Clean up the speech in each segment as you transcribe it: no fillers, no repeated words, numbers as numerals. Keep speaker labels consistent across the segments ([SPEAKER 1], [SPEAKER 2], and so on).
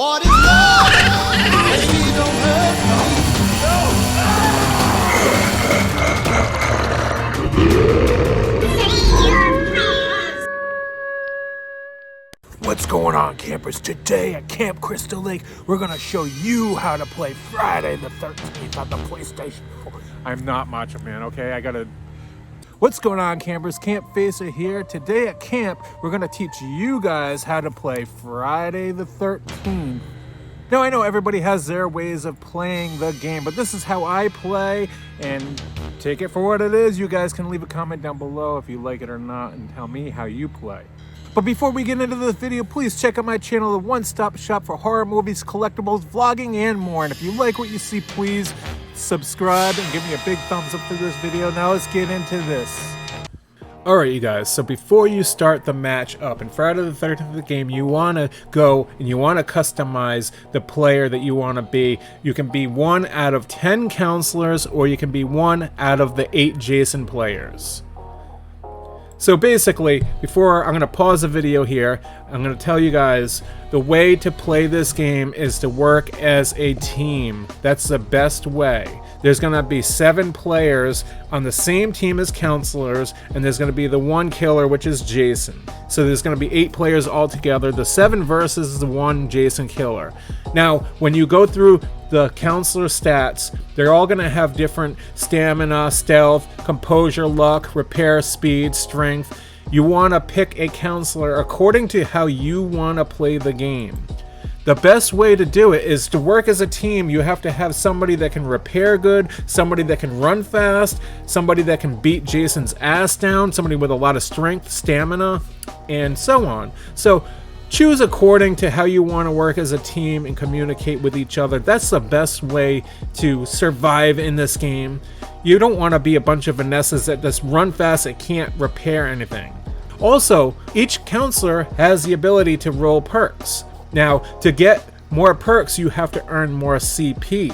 [SPEAKER 1] What is love? Baby, don't hurt me.
[SPEAKER 2] What's going on, campers? Today at Camp Crystal Lake, we're gonna show you how to play Friday the 13th on the PlayStation 4. I'm not Macho Man, okay? What's going on, campers? Campfacer here. Today at camp, we're gonna teach you guys how to play Friday the 13th. Now, I know everybody has their ways of playing the game, but this is how I play, and take it for what it is. You guys can leave a comment down below if you like it or not, and tell me how you play. But before we get into this video, please check out my channel, the one-stop shop for horror movies, collectibles, vlogging, and more. And if you like what you see, please subscribe and give me a big thumbs up for this video. Now let's get into this. Alright, you guys, so before you start the match up, in Friday the 13th of the game, you want to go and you want to customize the player that you want to be. You can be 1 out of 10 counselors, or you can be 1 out of the 8 Jason players. So basically, before I'm going to pause the video here, I'm going to tell you guys the way to play this game is to work as a team. That's the best way. There's going to be 7 players on the same team as counselors, and there's going to be the 1 killer, which is Jason. So there's going to be 8 players altogether. The 7 versus the 1 Jason killer. Now, when you go through the counselor stats, they're all going to have different stamina, stealth, composure, luck, repair, speed, strength. You want to pick a counselor according to how you want to play the game. The best way to do it is to work as a team. You have to have somebody that can repair good, somebody that can run fast, somebody that can beat Jason's ass down, somebody with a lot of strength, stamina, and so on. So choose according to how you want to work as a team and communicate with each other. That's the best way to survive in this game. You don't want to be a bunch of Vanessas that just run fast and can't repair anything. Also, each counselor has the ability to roll perks. Now, to get more perks, you have to earn more CP.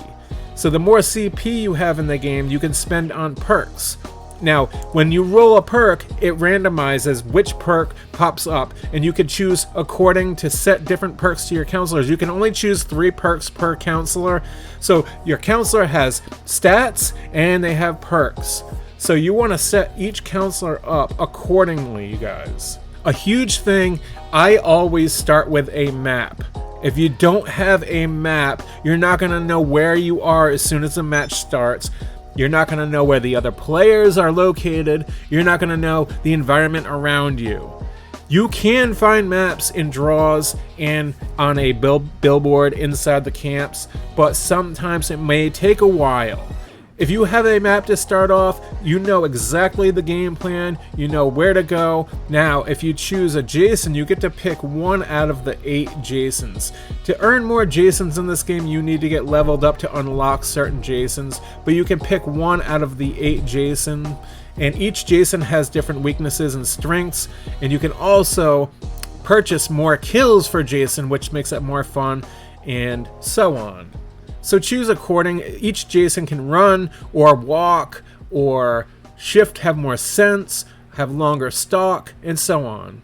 [SPEAKER 2] So the more CP you have in the game, you can spend on perks. Now, when you roll a perk, it randomizes which perk pops up, and you can choose according to set different perks to your counselors. You can only choose 3 perks per counselor. So your counselor has stats and they have perks. So you want to set each counselor up accordingly, you guys. A huge thing, I always start with a map. If you don't have a map, you're not going to know where you are as soon as the match starts. You're not going to know where the other players are located. You're not going to know the environment around you. You can find maps in draws and on a billboard inside the camps, but sometimes it may take a while. If you have a map to start off, you know exactly the game plan, you know where to go. Now, if you choose a Jason, you get to pick 1 out of the 8 Jasons. To earn more Jasons in this game, you need to get leveled up to unlock certain Jasons, but you can pick 1 out of the 8 Jason, and each Jason has different weaknesses and strengths, and you can also purchase more kills for Jason, which makes it more fun, and so on. So choose according. Each Jason can run or walk or shift, have more sense, have longer stalk, and so on.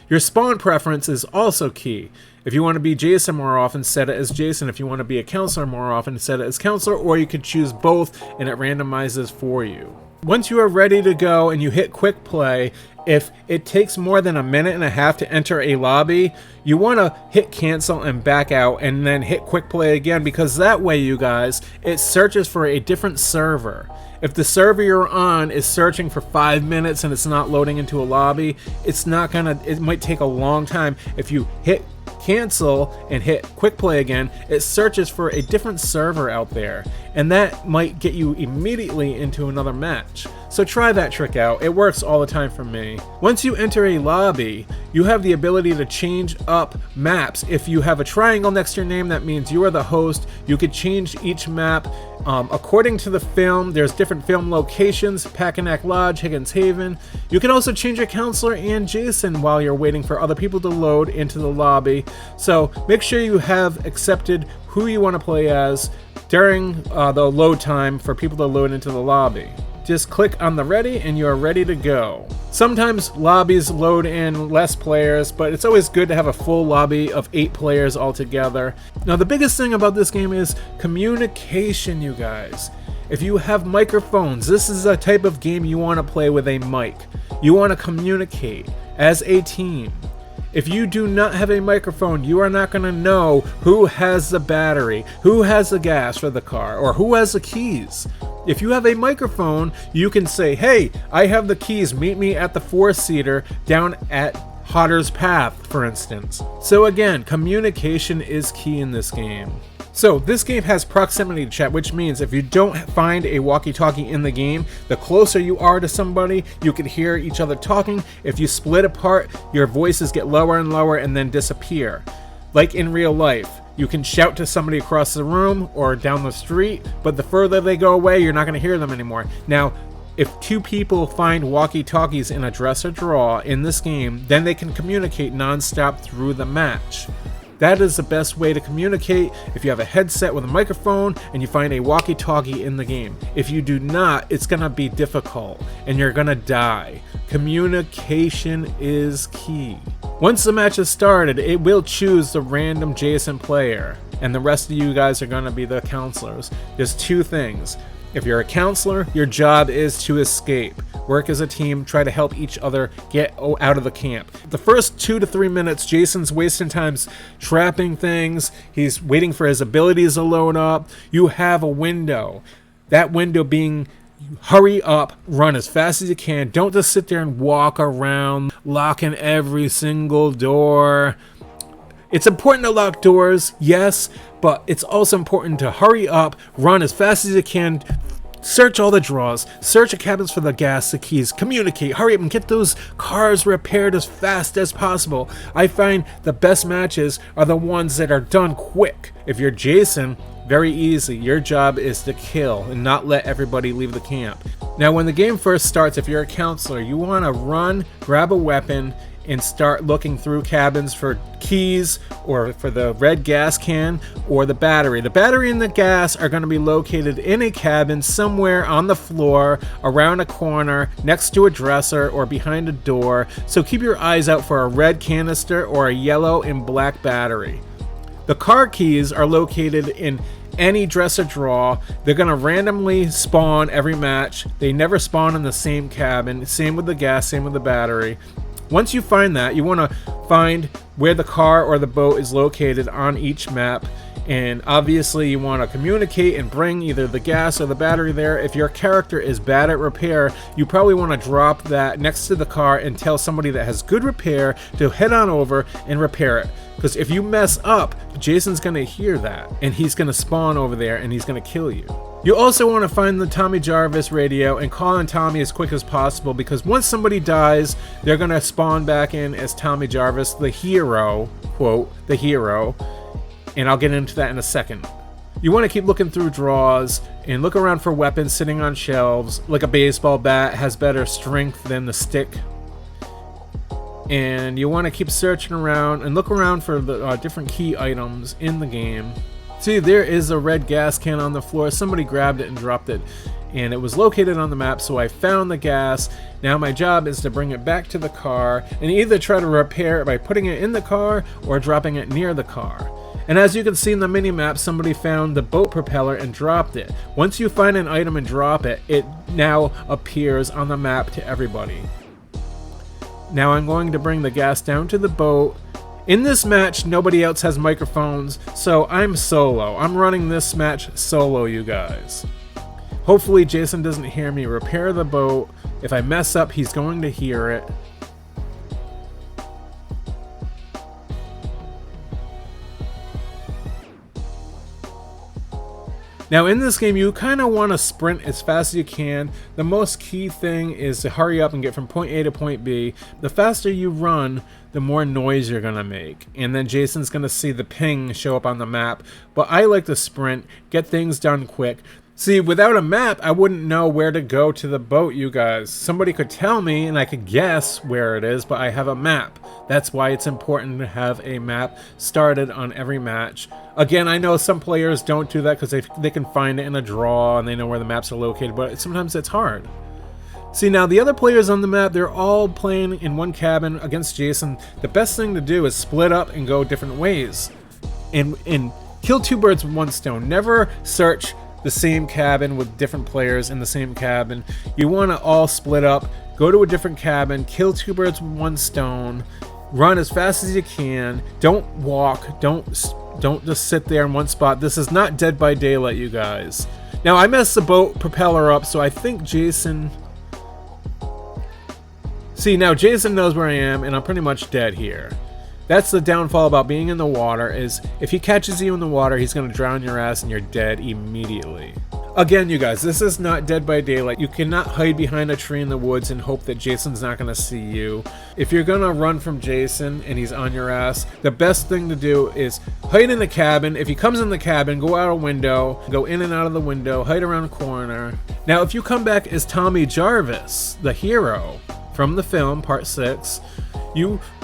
[SPEAKER 2] Your spawn preference is also key. If you want to be Jason more often, set it as Jason. If you want to be a counselor more often, set it as counselor, or you could choose both and it randomizes for you. Once you are ready to go and you hit quick play, if it takes more than 1.5 minutes to enter a lobby, you want to hit cancel and back out and then hit quick play again, because that way, you guys, it searches for a different server. If the server you're on is searching for 5 minutes and it's not loading into a lobby, it might take a long time. If you hit cancel and hit quick play again, it searches for a different server out there, and that might get you immediately into another match. So try that trick out. It works all the time for me. Once you enter a lobby, you have the ability to change up maps. If you have a triangle next to your name, that means you are the host. You could change each map according to the film. There's different film locations: Packanack Lodge, Higgins Haven. You can also change your counselor and Jason while you're waiting for other people to load into the lobby. So make sure you have accepted who you want to play as during the load time for people to load into the lobby. Just click on the ready and you're ready to go.
[SPEAKER 3] Sometimes lobbies load in less players, but it's always good to have a full lobby of 8 players altogether. Now the biggest thing about this game is communication, you guys. If you have microphones, this is a type of game you want to play with a mic. You want to communicate as a team. If you do not have a microphone, you are not going to know who has the battery, who has the gas for the car, or who has the keys. If you have a microphone, you can say, hey, I have the keys, meet me at the 4-seater down at Hodder's Path, for instance. So again, communication is key in this game. So this game has proximity chat, which means if you don't find a walkie-talkie in the game, the closer you are to somebody, you can hear each other talking. If you split apart, your voices get lower and lower and then disappear. Like in real life, you can shout to somebody across the room or down the street, but the further they go away, you're not going to hear them anymore. Now, if 2 people find walkie-talkies in a dresser drawer in this game, then they can communicate non-stop through the match. That is the best way to communicate if you have a headset with a microphone and you find a walkie-talkie in the game. If you do not, it's going to be difficult and you're going to die. Communication is key. Once the match is started, it will choose the random Jason player, and the rest of you guys are going to be the counselors. There's 2 things. If you're a counselor, your job is to escape. Work as a team, try to help each other get out of the camp. The first 2 to 3 minutes, Jason's wasting time trapping things. He's waiting for his abilities to load up. You have a window. That window being hurry up, run as fast as you can. Don't just sit there and walk around, locking every single door. It's important to lock doors, yes, but it's also important to hurry up, run as fast as you can, search all the drawers, search the cabins for the gas, the keys, communicate, hurry up and get those cars repaired as fast as possible. I find the best matches are the ones that are done quick. If you're Jason, very easy. Your job is to kill and not let everybody leave the camp. Now, when the game first starts, if you're a counselor, you want to run, grab a weapon, and start looking through cabins for keys or for the red gas can or the battery. The battery and the gas are going to be located in a cabin somewhere on the floor, around a corner, next to a dresser, or behind a door. So keep your eyes out for a red canister or a yellow and black battery. The car keys are located in any dresser drawer. They're going to randomly spawn every match. They never spawn in the same cabin. Same with the gas, same with the battery. Once you find that, you want to find where the car or the boat is located on each map. And obviously you want to communicate and bring either the gas or the battery there. If your character is bad at repair, you probably want to drop that next to the car and tell somebody that has good repair to head on over and repair it. Because if you mess up, Jason's going to hear that and he's going to spawn over there and he's going to kill you. You also want to find the Tommy Jarvis radio and call on Tommy as quick as possible, because once somebody dies, they're going to spawn back in as Tommy Jarvis, the hero, quote, the hero. And I'll get into that in a second. You want to keep looking through drawers and look around for weapons sitting on shelves. Like a baseball bat has better strength than the stick. And you want to keep searching around and look around for the different key items in the game. See, there is a red gas can on the floor. Somebody grabbed it and dropped it. And it was located on the map, so I found the gas. Now my job is to bring it back to the car and either try to repair it by putting it in the car or dropping it near the car. And as you can see in the mini-map, somebody found the boat propeller and dropped it. Once you find an item and drop it, it now appears on the map to everybody. Now I'm going to bring the gas down to the boat. In this match, nobody else has microphones, so I'm solo. I'm running this match solo, you guys. Hopefully Jason doesn't hear me repair the boat. If I mess up, he's going to hear it. Now in this game, you kind of want to sprint as fast as you can. The most key thing is to hurry up and get from point A to point B. The faster you run, the more noise you're going to make. And then Jason's going to see the ping show up on the map. But I like to sprint, get things done quick. See, without a map, I wouldn't know where to go to the boat, you guys. Somebody could tell me and I could guess where it is, but I have a map. That's why it's important to have a map started on every match. Again, I know some players don't do that because they can find it in a drawer and they know where the maps are located, but sometimes it's hard. See, now the other players on the map, they're all playing in one cabin against Jason. The best thing to do is split up and go different ways. And kill two birds with one stone. Never search the same cabin with different players in the same cabin. You want to all split up, go to a different cabin, kill two birds with one stone, run as fast as you can. Don't walk, don't just sit there in one spot. This is not Dead by Daylight, you guys. Now, I messed the boat propeller up, so I think Jason... See, now Jason knows where I am, and I'm pretty much dead here. That's the downfall about being in the water, is if he catches you in the water, he's going to drown your ass and you're dead immediately. Again, you guys, this is not Dead by Daylight. You cannot hide behind a tree in the woods and hope that Jason's not going to see you. If you're going to run from Jason and he's on your ass, the best thing to do is hide in the cabin. If he comes in the cabin, go out a window, go in and out of the window, hide around a corner. Now, if you come back as Tommy Jarvis, the hero from the film, part 6,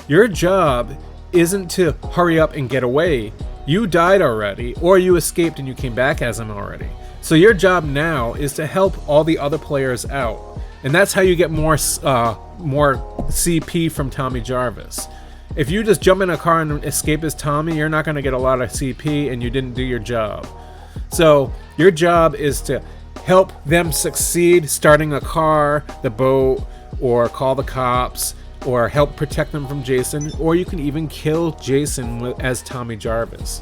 [SPEAKER 3] your job isn't to hurry up and get away. You died already, or you escaped and you came back as him already. So your job now is to help all the other players out. And that's how you get more CP from Tommy Jarvis. If you just jump in a car and escape as Tommy, you're not going to get a lot of CP and you didn't do your job. So your job is to help them succeed, starting a car, the boat, or call the cops, or help protect them from Jason, or you can even kill Jason as Tommy Jarvis.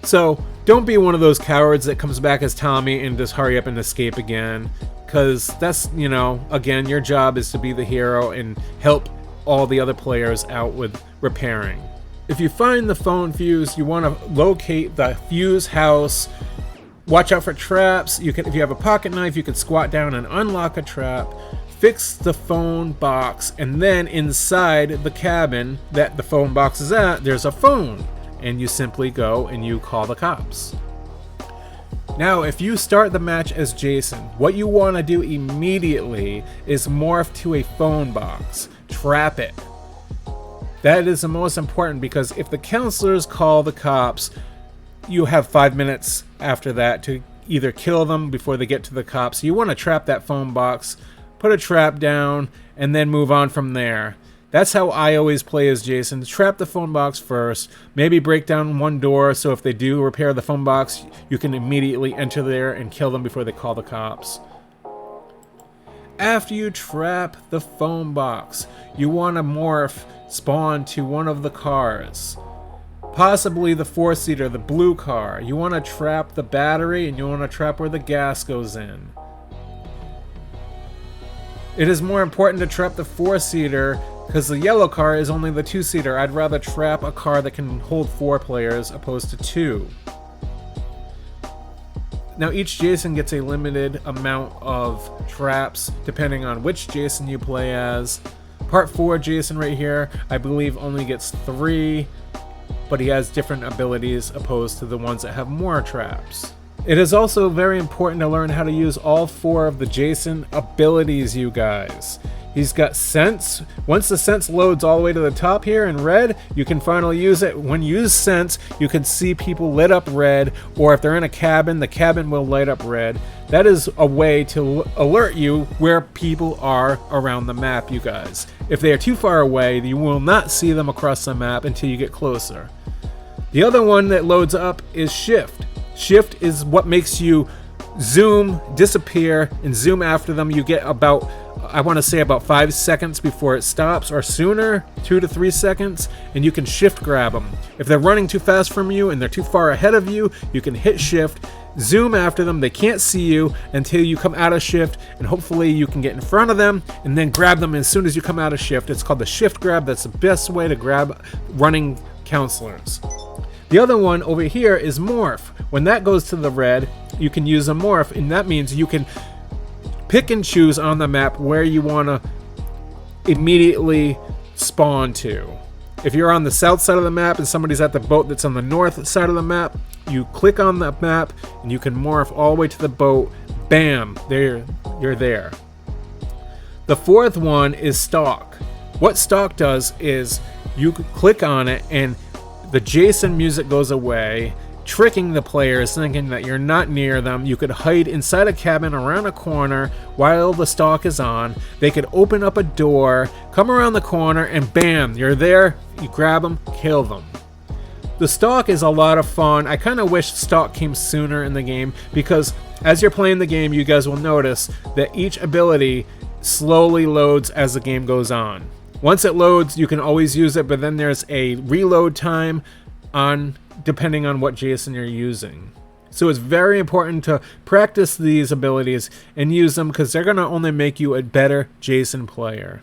[SPEAKER 3] So don't be one of those cowards that comes back as Tommy and just hurry up and escape again, because that's, you know, again, your job is to be the hero and help all the other players out with repairing. If you find the phone fuse, you want to locate the fuse house. Watch out for traps. If you have a pocket knife, you can squat down and unlock a trap. Fix the phone box, and then inside the cabin that the phone box is at, there's a phone, and you simply go and you call the cops. Now, if you start the match as Jason, what you want to do immediately is morph to a phone box. Trap it. That is the most important, because if the counselors call the cops, you have 5 minutes after that to either kill them before they get to the cops. You want to trap that phone box, put a trap down, and then move on from there. That's how I always play as Jason. Trap the phone box first, maybe break down one door so if they do repair the phone box, you can immediately enter there and kill them before they call the cops. After you trap the phone box, you want to morph, spawn to one of the cars. Possibly the 4-seater, the blue car. You want to trap the battery, and you want to trap where the gas goes in. It is more important to trap the 4-seater because the yellow car is only the 2-seater. I'd rather trap a car that can hold 4 players opposed to 2. Now each Jason gets a limited amount of traps depending on which Jason you play as. Part 4 Jason right here, I believe only gets 3, but he has different abilities opposed to the ones that have more traps. It is also very important to learn how to use all 4 of the Jason abilities, you guys. He's got Sense. Once the Sense loads all the way to the top here in red, you can finally use it. When you use Sense, you can see people lit up red, or if they're in a cabin, the cabin will light up red. That is a way to alert you where people are around the map, you guys. If they are too far away, you will not see them across the map until you get closer. The other one that loads up is Shift. Shift is what makes you zoom, disappear, and zoom after them. You get about, I want to say about 5 seconds before it stops, or sooner, 2 to 3 seconds, and you can shift grab them. If they're running too fast from you and they're too far ahead of you, you can hit shift, zoom after them. They can't see you until you come out of shift, and hopefully you can get in front of them and then grab them as soon as you come out of shift. It's called the shift grab. That's the best way to grab running counselors. The other one over here is morph. When that goes to the red, you can use a morph, and that means you can pick and choose on the map where you want to immediately spawn to. If you're on the south side of the map and somebody's at the boat that's on the north side of the map, you click on the map and you can morph all the way to the boat. Bam, there, you're there. The fourth one is stalk. What stalk does is you click on it and the Jason music goes away, tricking the players, thinking that you're not near them. You could hide inside a cabin around a corner while the stalk is on. They could open up a door, come around the corner, and bam, you're there. You grab them, kill them. The stalk is a lot of fun. I kind of wish stalk came sooner in the game, because as you're playing the game, you guys will notice that each ability slowly loads as the game goes on. Once it loads, you can always use it, but then there's a reload time depending on what Jason you're using. So it's very important to practice these abilities and use them, because they're going to only make you a better Jason player.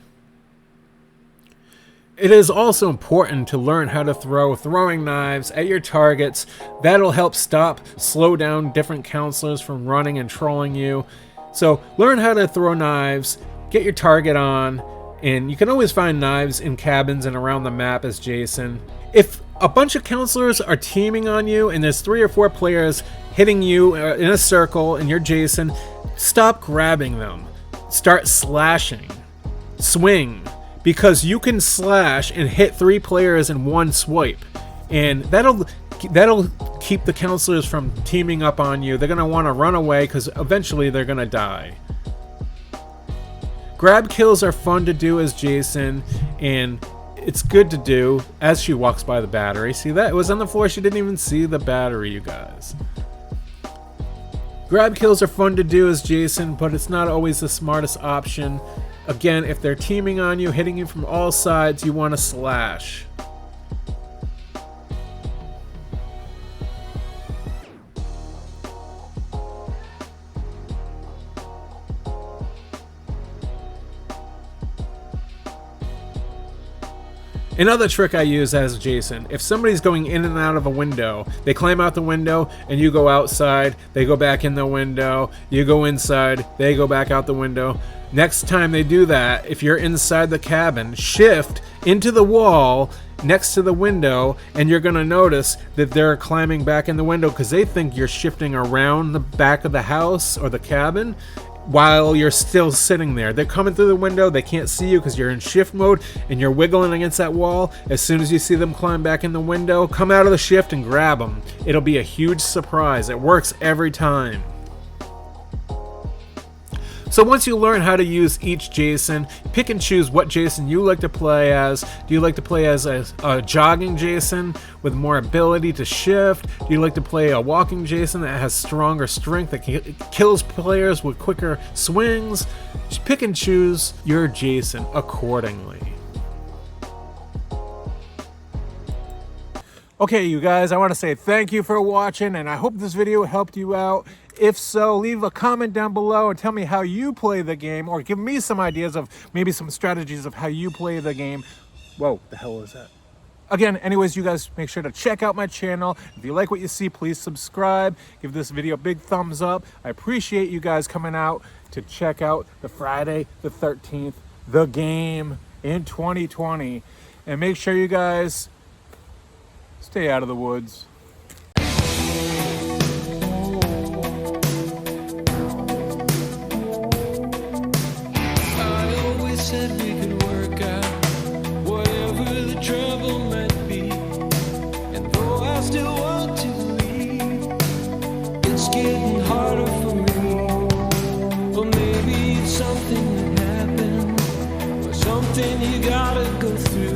[SPEAKER 3] It is also important to learn how to throw throwing knives at your targets. That'll help slow down different counselors from running and trolling you. So learn how to throw knives, get your target on, and you can always find knives in cabins and around the map as Jason. If a bunch of counselors are teaming on you and there's 3 or 4 players hitting you in a circle and you're Jason, stop grabbing them. Start slashing. Swing. Because you can slash and hit 3 players in one swipe, and that'll keep the counselors from teaming up on you. They're going to want to run away because eventually they're going to die. Grab kills are fun to do as Jason, and it's good to do as she walks by the battery. See, that it was on the floor. She didn't even see the battery, you guys. Grab kills are fun to do as Jason, but it's not always the smartest option. Again, if they're teaming on you, hitting you from all sides, you want to slash. Another trick I use as Jason, if somebody's going in and out of a window, they climb out the window and you go outside, they go back in the window, you go inside, they go back out the window. Next time they do that, if you're inside the cabin, shift into the wall next to the window, and you're going to notice that they're climbing back in the window because they think you're shifting around the back of the house or the cabin while you're still sitting there. They're coming through the window, they can't see you because you're in shift mode and you're wiggling against that wall. As soon as you see them climb back in the window, come out of the shift and grab them. It'll be a huge surprise. It works every time. So once you learn how to use each Jason, pick and choose what Jason you like to play as. Do you like to play as a jogging Jason with more ability to shift? Do you like to play a walking Jason that has stronger strength, that kills players with quicker swings? Just pick and choose your Jason accordingly. Okay, you guys, I want to say thank you for watching, and I hope this video helped you out. If so, leave a comment down below and tell me how you play the game, or give me some ideas of maybe some strategies of how you play the game. Whoa, the hell is that? Again, anyways, you guys make sure to check out my channel. If you like what you see, please subscribe. Give this video a big thumbs up. I appreciate you guys coming out to check out the Friday the 13th, the game in 2020. And make sure you guys stay out of the woods.
[SPEAKER 1] Said we could work out whatever the trouble might be, and though I still want to leave, it's getting harder for me. Well, maybe it's something that happened, or something you gotta go through.